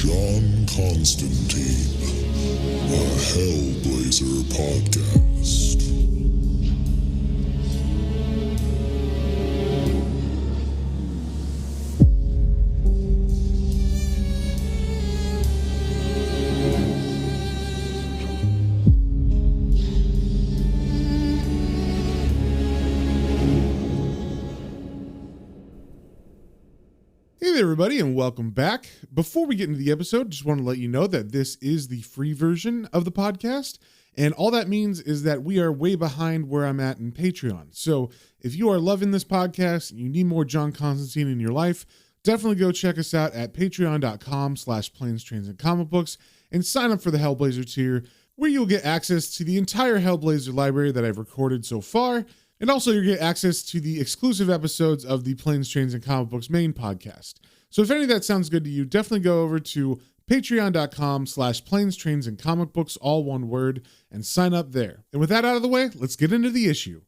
John Constantine, a Hellblazer podcast. Hey there, everybody, and welcome back. Before we get into the episode, just want to let you know that this is the free version of the podcast, and all that means is that we are way behind where I'm at in Patreon. So if you are loving this podcast and you need more John Constantine in your life, definitely go check us out at patreon.com/planes, trains, and comic books and sign up for the Hellblazer tier, where you'll get access to the entire Hellblazer library that I've recorded so far. And also you'll get access to the exclusive episodes of the Planes, Trains, and Comic Books main podcast. So if any of that sounds good to you, definitely go over to patreon.com/planes, trains, and comic books, all one word, and sign up there. And with that out of the way, let's get into the issue.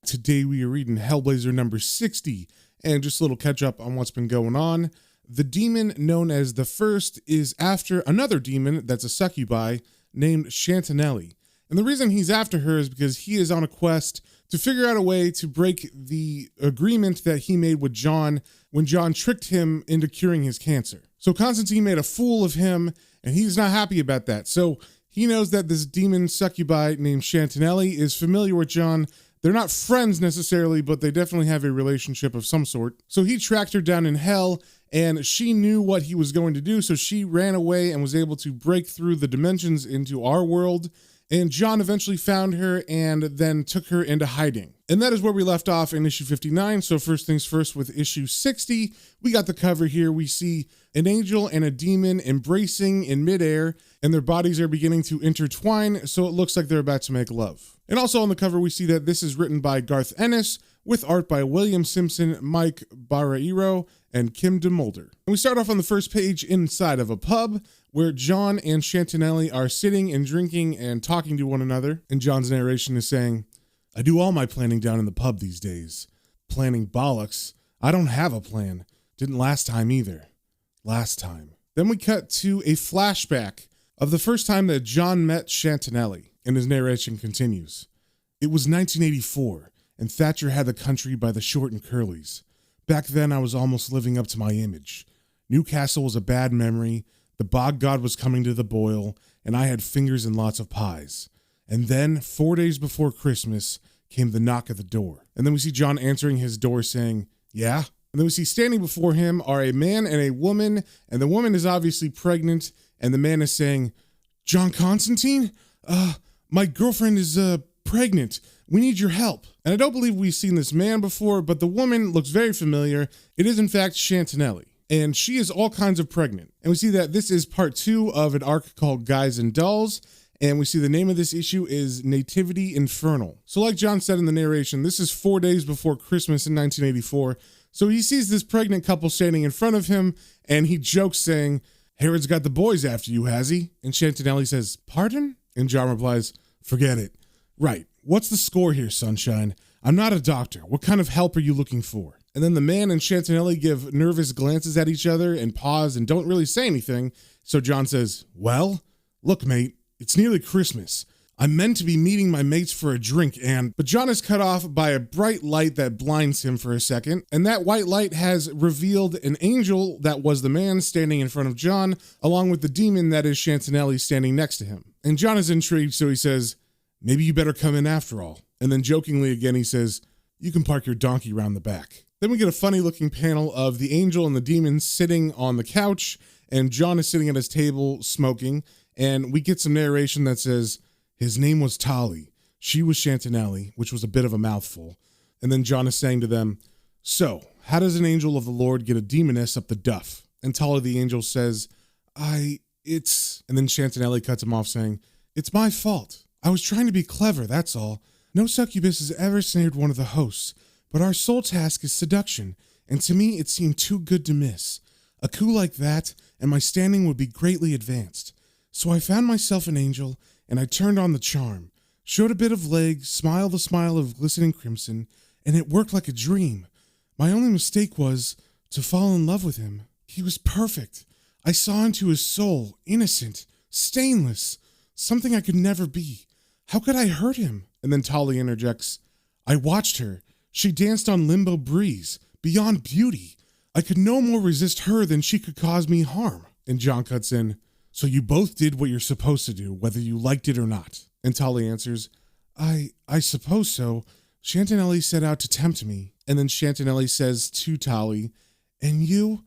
Today we are reading Hellblazer number 60, and just a little catch up on what's been going on. The demon known as the First is after another demon that's a succubi named Chantinelle. And the reason he's after her is because he is on a quest to figure out a way to break the agreement that he made with John when John tricked him into curing his cancer. So Constantine made a fool of him, and he's not happy about that. So he knows that this demon succubi named Chantinelle is familiar with John. They're not friends necessarily, but they definitely have a relationship of some sort. So he tracked her down in hell, and she knew what he was going to do, so she ran away and was able to break through the dimensions into our world. And John eventually found her and then took her into hiding. And that is where we left off in issue 59. So first things first, with issue 60, we got the cover here. We see an angel and a demon embracing in midair, and their bodies are beginning to intertwine, so it looks like they're about to make love. And also on the cover, we see that this is written by Garth Ennis, with art by William Simpson, Mike Barreiro, and Kim DeMulder. And we start off on the first page inside of a pub, where John and Chantinelle are sitting and drinking and talking to one another. And John's narration is saying, "I do all my planning down in the pub these days. Planning bollocks. I don't have a plan. Didn't last time either. Last time." Then we cut to a flashback of the first time that John met Chantinelle, and his narration continues. "It was 1984, and Thatcher had the country by the short and curlies. Back then I was almost living up to my image. Newcastle was a bad memory. The bog god was coming to the boil, and I had fingers in lots of pies. And then, 4 days before Christmas, came the knock at the door." And then we see John answering his door saying, "Yeah?" And then we see standing before him are a man and a woman, and the woman is obviously pregnant, and the man is saying, "John Constantine? My girlfriend is, pregnant. We need your help." And I don't believe we've seen this man before, but the woman looks very familiar. It is in fact Chantinelle. And she is all kinds of pregnant. And we see that this is part 2 of an arc called Guys and Dolls. And we see the name of this issue is Nativity Infernal. So like John said in the narration, this is 4 days before Christmas in 1984. So he sees this pregnant couple standing in front of him, and he jokes saying, "Herod's got the boys after you, has he?" And Chantinelle says, "Pardon?" And John replies, "Forget it. Right. What's the score here, sunshine? I'm not a doctor. What kind of help are you looking for?" And then the man and Chantinelle give nervous glances at each other and pause and don't really say anything. So John says, "Well, look, mate, it's nearly Christmas. I'm meant to be meeting my mates for a drink but John is cut off by a bright light that blinds him for a second. And that white light has revealed an angel that was the man standing in front of John, along with the demon that is Chantinelle standing next to him. And John is intrigued, so he says, "Maybe you better come in after all." And then jokingly again, he says, "You can park your donkey round the back." Then we get a funny looking panel of the angel and the demon sitting on the couch, and John is sitting at his table smoking, and we get some narration that says, "His name was Tali. She was Chantinelle," which was a bit of a mouthful. And then John is saying to them, "So, how does an angel of the Lord get a demoness up the duff?" And Tali the angel says, it's... And then Chantinelle cuts him off saying, "It's my fault. I was trying to be clever, that's all. No succubus has ever snared one of the hosts. But our sole task is seduction, and to me it seemed too good to miss. A coup like that, and my standing would be greatly advanced. So I found myself an angel, and I turned on the charm, showed a bit of leg, smiled a smile of glistening crimson, and it worked like a dream. My only mistake was to fall in love with him. He was perfect. I saw into his soul, innocent, stainless, something I could never be. How could I hurt him? And then Tali interjects, I watched her. She danced on limbo breeze, beyond beauty. I could no more resist her than she could cause me harm. And John cuts in, so you both did what you're supposed to do, whether you liked it or not. And Tali answers, I suppose so. Chantinelle set out to tempt me. And then Chantinelle says to Tali, and you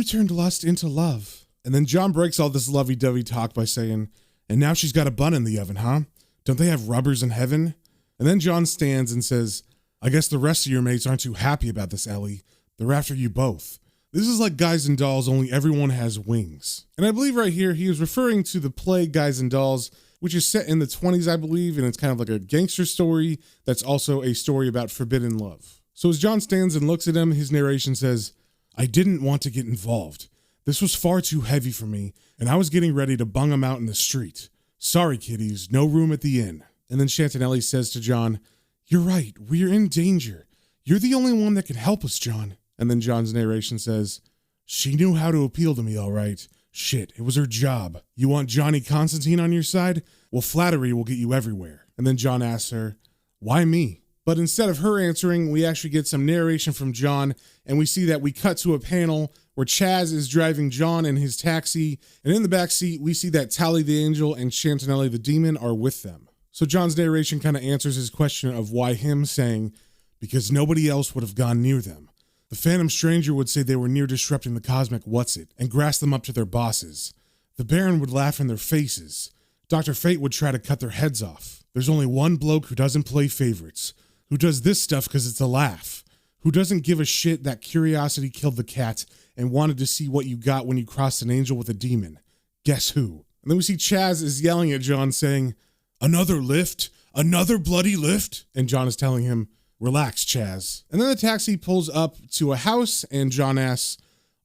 turned lust into love. And then John breaks all this lovey-dovey talk by saying, and now she's got a bun in the oven, huh? Don't they have rubbers in heaven? And then John stands and says, I guess the rest of your mates aren't too happy about this, Ellie. They're after you both. This is like Guys and Dolls, only everyone has wings. And I believe right here he is referring to the play Guys and Dolls, which is set in the 20s, I believe, and it's kind of like a gangster story that's also a story about forbidden love. So as John stands and looks at him, his narration says, I didn't want to get involved. This was far too heavy for me, and I was getting ready to bung him out in the street. Sorry, kiddies, no room at the inn. And then Chantinelle says to John, you're right, we're in danger. You're the only one that can help us, John. And then John's narration says, she knew how to appeal to me, all right. Shit, it was her job. You want Johnny Constantine on your side? Well, flattery will get you everywhere. And then John asks her, why me? But instead of her answering, we actually get some narration from John, and we see that we cut to a panel where Chaz is driving John in his taxi, and in the back seat, we see that Tali the Angel and Chantinelle the Demon are with them. So John's narration kind of answers his question of why him, saying, because nobody else would have gone near them. The Phantom Stranger would say they were near disrupting the cosmic what's-it and grass them up to their bosses. The Baron would laugh in their faces. Dr. Fate would try to cut their heads off. There's only one bloke who doesn't play favorites, who does this stuff because it's a laugh, who doesn't give a shit that curiosity killed the cat and wanted to see what you got when you crossed an angel with a demon. Guess who? And then we see Chaz is yelling at John saying, another lift? Another bloody lift? And John is telling him, relax, Chaz. And then the taxi pulls up to a house and John asks,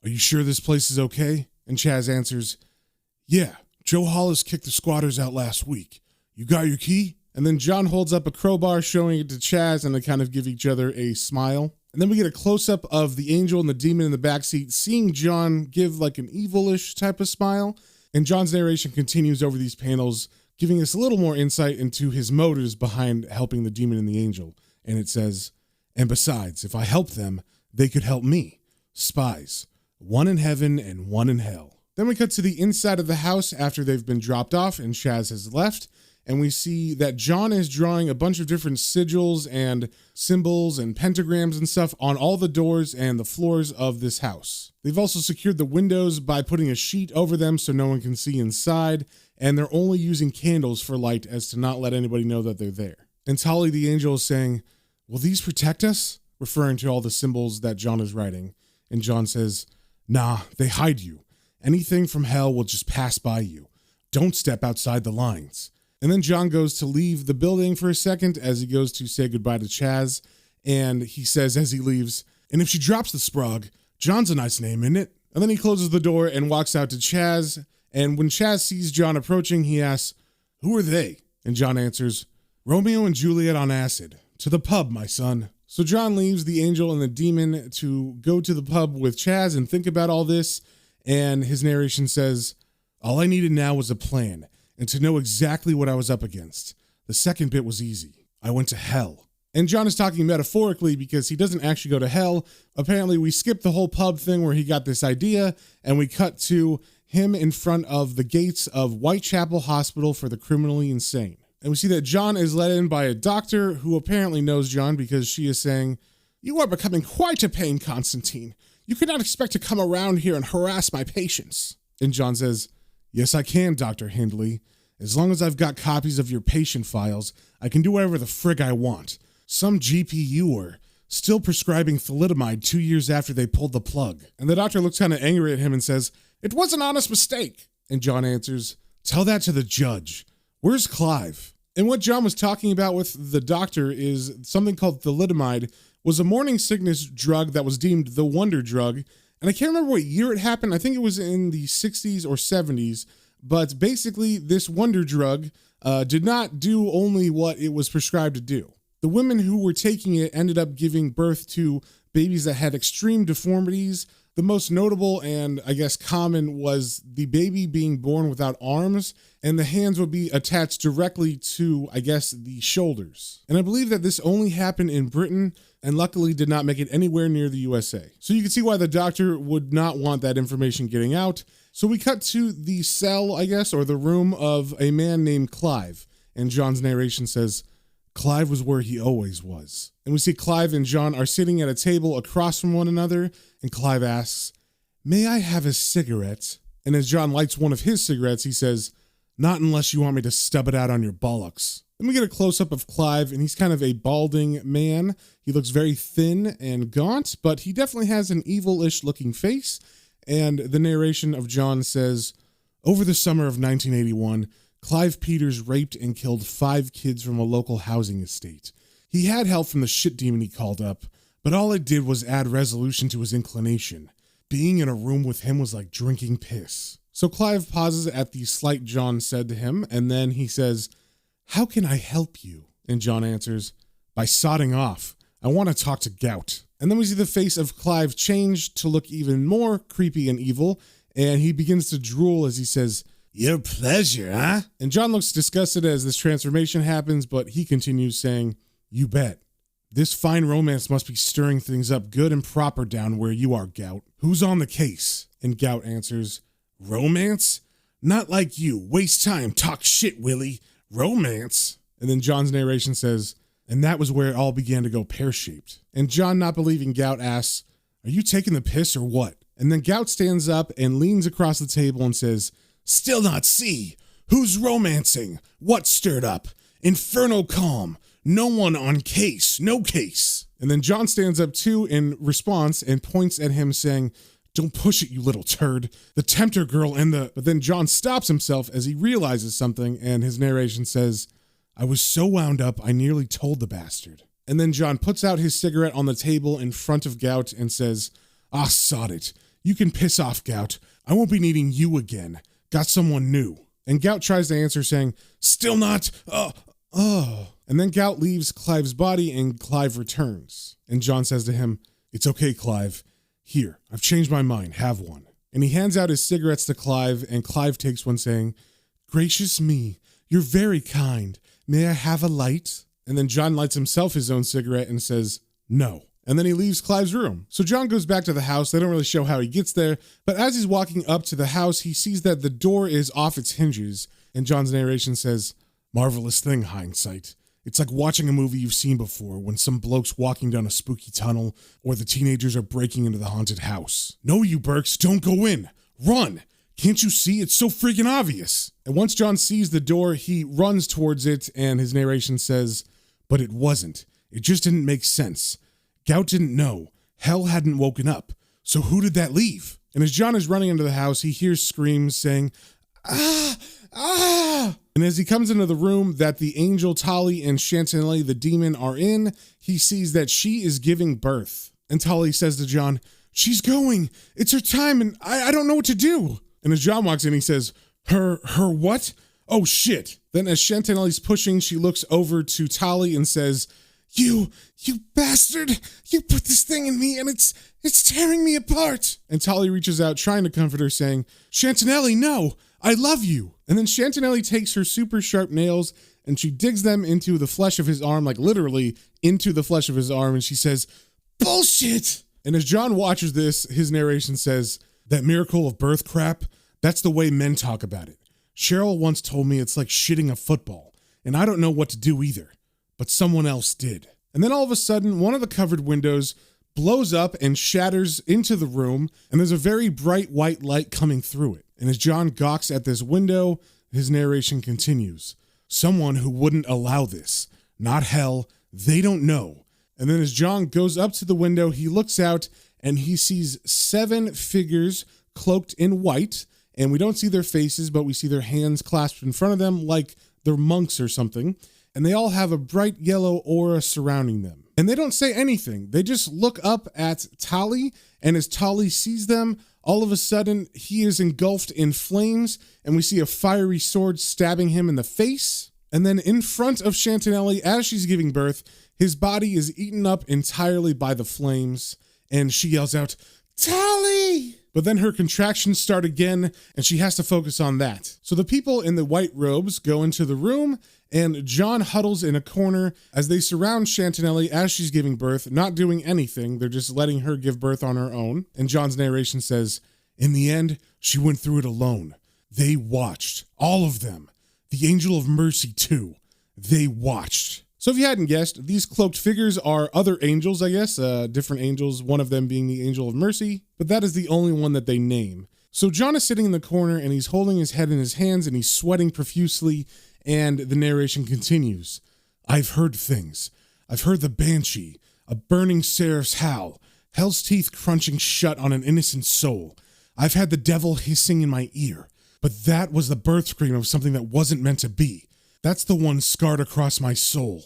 are you sure this place is okay? And Chaz answers, yeah, Joe Hollis kicked the squatters out last week. You got your key? And then John holds up a crowbar showing it to Chaz and they kind of give each other a smile. And then we get a close-up of the angel and the demon in the backseat seeing John give like an evilish type of smile. And John's narration continues over these panels, giving us a little more insight into his motives behind helping the demon and the angel. And it says, and besides, if I help them, they could help me. Spies, one in heaven and one in hell. Then we cut to the inside of the house after they've been dropped off and Chaz has left. And we see that John is drawing a bunch of different sigils and symbols and pentagrams and stuff on all the doors and the floors of this house. They've also secured the windows by putting a sheet over them so no one can see inside, and they're only using candles for light as to not let anybody know that they're there. And Tali the Angel is saying, will these protect us? Referring to all the symbols that John is writing. And John says, nah, they hide you. Anything from hell will just pass by you. Don't step outside the lines. And then John goes to leave the building for a second as he goes to say goodbye to Chaz. And he says as he leaves, and if she drops the Sprague, John's a nice name, isn't it? And then he closes the door and walks out to Chaz. And when Chaz sees John approaching, he asks, who are they? And John answers, Romeo and Juliet on acid. To the pub, my son. So John leaves the angel and the demon to go to the pub with Chaz and think about all this. And his narration says, all I needed now was a plan and to know exactly what I was up against. The second bit was easy. I went to hell. And John is talking metaphorically because he doesn't actually go to hell. Apparently, we skipped the whole pub thing where he got this idea, and we cut to him in front of the gates of Whitechapel Hospital for the Criminally Insane. And we see that John is let in by a doctor who apparently knows John because she is saying, you are becoming quite a pain, Constantine. You cannot expect to come around here and harass my patients. And John says, yes, I can, Dr. Hindley. As long as I've got copies of your patient files, I can do whatever the frig I want. Some GPUer still prescribing thalidomide 2 years after they pulled the plug. And the doctor looks kind of angry at him and says, it was an honest mistake. And John answers, tell that to the judge. Where's Clive? And what John was talking about with the doctor is something called thalidomide was a morning sickness drug that was deemed the wonder drug. And I can't remember what year it happened. I think it was in the 60s or 70s. But basically, this wonder drug did not do only what it was prescribed to do. The women who were taking it ended up giving birth to babies that had extreme deformities, The most notable and I guess common was the baby being born without arms, and the hands would be attached directly to, I guess, the shoulders. And I believe that this only happened in Britain and luckily did not make it anywhere near the USA. So you can see why the doctor would not want that information getting out. So we cut to the cell, I guess, or the room of a man named Clive. And John's narration says, Clive was where he always was. And we see Clive and John are sitting at a table across from one another, and Clive asks, "May I have a cigarette?" And as John lights one of his cigarettes, he says, "Not unless you want me to stub it out on your bollocks." Then we get a close-up of Clive, and he's kind of a balding man. He looks very thin and gaunt, but he definitely has an evil-ish looking face. And the narration of John says, "Over the summer of 1981, Clive Peters raped and killed 5 kids from a local housing estate. He had help from the shit demon he called up, but all it did was add resolution to his inclination. Being in a room with him was like drinking piss." So Clive pauses at the slight John said to him, and then he says, "How can I help you?" And John answers, "By sodding off. I want to talk to Gout." And then we see the face of Clive change to look even more creepy and evil, and he begins to drool as he says, "Your pleasure, huh?" And John looks disgusted as this transformation happens, but he continues saying, "You bet. This fine romance must be stirring things up good and proper down where you are, Gout. Who's on the case?" And Gout answers, "Romance? Not like you. Waste time. Talk shit, Willie. Romance?" And then John's narration says, "And that was where it all began to go pear-shaped." And John, not believing Gout, asks, "Are you taking the piss or what?" And then Gout stands up and leans across the table and says, "Still not see. Who's romancing? What stirred up? Infernal calm. No one on case. No case." And then John stands up too in response and points at him saying, "Don't push it, you little turd. The tempter girl and the..." But then John stops himself as he realizes something, and his narration says, "I was so wound up, I nearly told the bastard." And then John puts out his cigarette on the table in front of Gout and says, "Ah, sod it. You can piss off, Gout. I won't be needing you again. Got someone new." And Gout tries to answer saying, "Still not, And then Gout leaves Clive's body and Clive returns. And John says to him, "It's okay, Clive. Here, I've changed my mind. Have one." And he hands out his cigarettes to Clive, and Clive takes one saying, "Gracious me, you're very kind. May I have a light?" And then John lights himself his own cigarette and says, "No." And then he leaves Clive's room. So John goes back to the house. They don't really show how he gets there, but as he's walking up to the house, he sees that the door is off its hinges, and John's narration says, "Marvelous thing, hindsight. It's like watching a movie you've seen before when some bloke's walking down a spooky tunnel or the teenagers are breaking into the haunted house. No, you Burks, don't go in. Run. Can't you see? It's so freaking obvious." And once John sees the door, he runs towards it, and his narration says, "But it wasn't. It just didn't make sense. Gout didn't know. Hell hadn't woken up. So who did that leave?" And as John is running into the house, he hears screams saying, "Ah! Ah!" And as he comes into the room that the angel Tali and Chantinelle the demon are in, he sees that she is giving birth. And Tali says to John, "She's going. It's her time, and I don't know what to do." And as John walks in, he says, Her what? Oh, shit." Then as Chantinelle's pushing, she looks over to Tali and says, You bastard! You put this thing in me and it's tearing me apart." And Tali reaches out trying to comfort her saying, "Chantinelle, no, I love you." And then Chantinelle takes her super sharp nails and she digs them into the flesh of his arm, like literally into the flesh of his arm. And she says, "Bullshit." And as John watches this, his narration says, "That miracle of birth crap, that's the way men talk about it. Cheryl once told me it's like shitting a football, and I don't know what to do either. But someone else did." And then all of a sudden, one of the covered windows blows up and shatters into the room, and there's a very bright white light coming through it. And as John gawks at this window, his narration continues, "Someone who wouldn't allow this. Not hell. They don't know." And then as John goes up to the window, he looks out and he sees 7 figures cloaked in white, and we don't see their faces, but we see their hands clasped in front of them like they're monks or something. And they all have a bright yellow aura surrounding them. And they don't say anything. They just look up at Tali, and as Tali sees them, all of a sudden he is engulfed in flames, and we see a fiery sword stabbing him in the face. And then in front of Chantinelle, as she's giving birth, his body is eaten up entirely by the flames, and she yells out, Tali! But then her contractions start again, and she has to focus on that. So the people in the white robes go into the room, and John huddles in a corner as they surround Chantinelle as she's giving birth, not doing anything. They're just letting her give birth on her own. And John's narration says, in the end, she went through it alone. They watched. All of them. The Angel of Mercy, too. They watched. So if you hadn't guessed, these cloaked figures are other angels, I guess, different angels, one of them being the Angel of Mercy, but that is the only one that they name. So John is sitting in the corner and he's holding his head in his hands and he's sweating profusely, and the narration continues. I've heard things. I've heard the banshee, a burning seraph's howl, hell's teeth crunching shut on an innocent soul. I've had the devil hissing in my ear, but that was the birth scream of something that wasn't meant to be. That's the one scarred across my soul.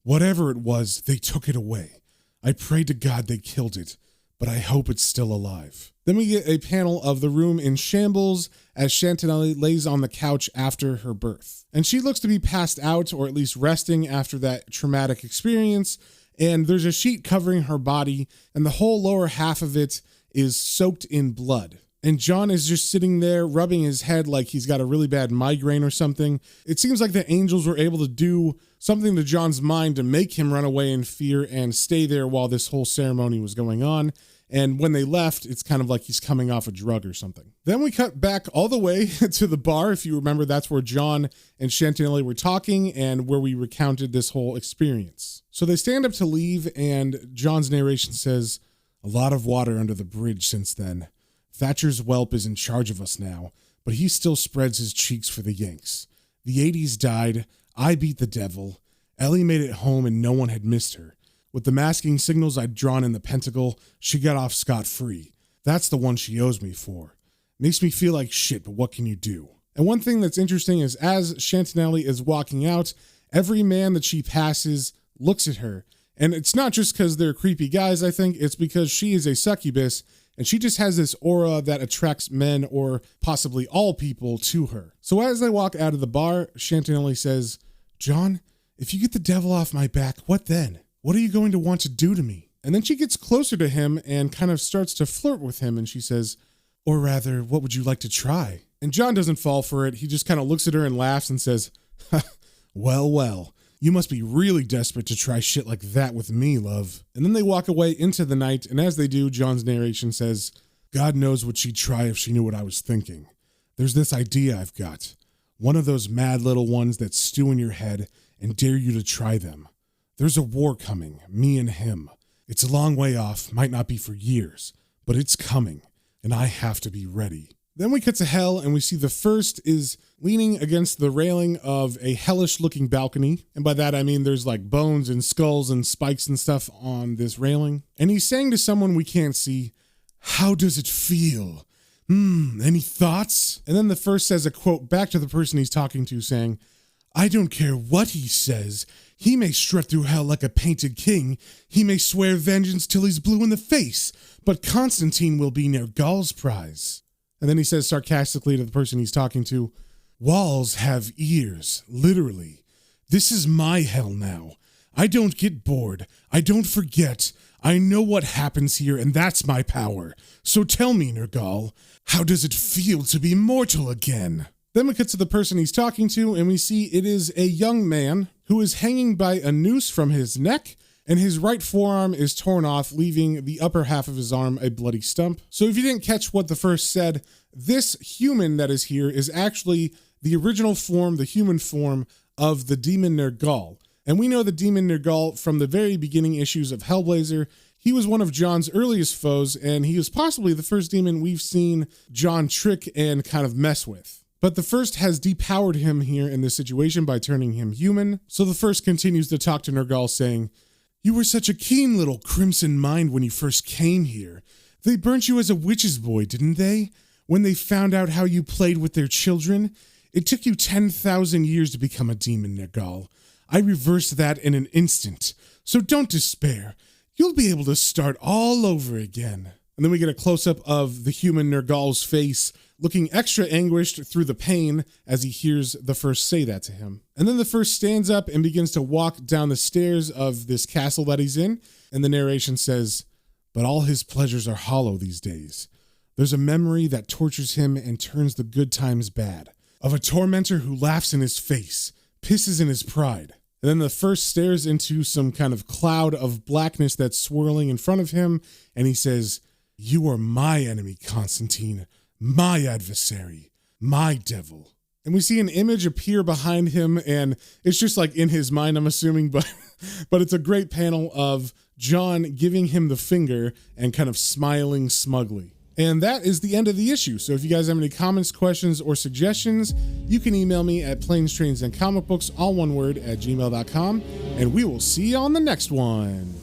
Whatever it was, they took it away. I pray to God they killed it, but I hope it's still alive. Then we get a panel of the room in shambles as Chantinelle lays on the couch after her birth. And she looks to be passed out, or at least resting after that traumatic experience, and there's a sheet covering her body, and the whole lower half of it is soaked in blood. And John is just sitting there rubbing his head like he's got a really bad migraine or something. It seems like the angels were able to do something to John's mind to make him run away in fear and stay there while this whole ceremony was going on. And when they left, it's kind of like he's coming off a drug or something. Then we cut back all the way to the bar. If you remember, that's where John and Chantinelle were talking and where we recounted this whole experience. So they stand up to leave, and John's narration says, a lot of water under the bridge since then. Thatcher's whelp is in charge of us now, but he still spreads his cheeks for the Yanks. The 80s died, I beat the devil, Ellie made it home and no one had missed her. With the masking signals I'd drawn in the pentacle, she got off scot-free. That's the one she owes me for. Makes me feel like shit, but what can you do? And one thing that's interesting is as Chantinelle is walking out, every man that she passes looks at her. And it's not just because they're creepy guys, I think, it's because she is a succubus, and she just has this aura that attracts men or possibly all people to her. So as they walk out of the bar, Chantinelle says, John, if you get the devil off my back, what then? What are you going to want to do to me? And then she gets closer to him and kind of starts to flirt with him, and she says, or rather, what would you like to try? And John doesn't fall for it. He just kind of looks at her and laughs and says, well, you must be really desperate to try shit like that with me, love. And then they walk away into the night, and as they do, John's narration says, God knows what she'd try if she knew what I was thinking. There's this idea I've got. One of those mad little ones that stew in your head and dare you to try them. There's a war coming, me and him. It's a long way off, might not be for years, but it's coming, and I have to be ready. Then we cut to hell, and we see the first is leaning against the railing of a hellish-looking balcony. And by that, I mean there's like bones and skulls and spikes and stuff on this railing. And he's saying to someone we can't see, how does it feel? Any thoughts? And then the first says a quote back to the person he's talking to saying, I don't care what he says. He may strut through hell like a painted king. He may swear vengeance till he's blue in the face. But Constantine will be Nergal's prize. And then he says sarcastically to the person he's talking to, walls have ears, literally. This is my hell now. I don't get bored. I don't forget. I know what happens here, and that's my power. So tell me, Nergal, how does it feel to be mortal again? Then we cut to the person he's talking to, and we see it is a young man who is hanging by a noose from his neck, and his right forearm is torn off, leaving the upper half of his arm a bloody stump. So if you didn't catch what the first said, this human that is here is actually the original form, the human form of the demon Nergal. And we know the demon Nergal from the very beginning issues of Hellblazer. He was one of John's earliest foes, and he was possibly the first demon we've seen John trick and kind of mess with. But the first has depowered him here in this situation by turning him human. So the first continues to talk to Nergal saying, you were such a keen little crimson mind when you first came here. They burnt you as a witch's boy, didn't they? When they found out how you played with their children? It took you 10,000 years to become a demon, Nergal. I reversed that in an instant. So don't despair. You'll be able to start all over again. And then we get a close-up of the human Nergal's face looking extra anguished through the pain as he hears the first say that to him. And then the first stands up and begins to walk down the stairs of this castle that he's in, and the narration says, but all his pleasures are hollow these days. There's a memory that tortures him and turns the good times bad, of a tormentor who laughs in his face, pisses in his pride. And then the first stares into some kind of cloud of blackness that's swirling in front of him, and he says, "You are my enemy, Constantine, my adversary, my devil." And we see an image appear behind him, and it's just like in his mind, I'm assuming, but it's a great panel of John giving him the finger and kind of smiling smugly. And that is the end of the issue. So if you guys have any comments, questions, or suggestions, you can email me at planes, trains, and comic books, all one word, @gmail.com, and we will see you on the next one.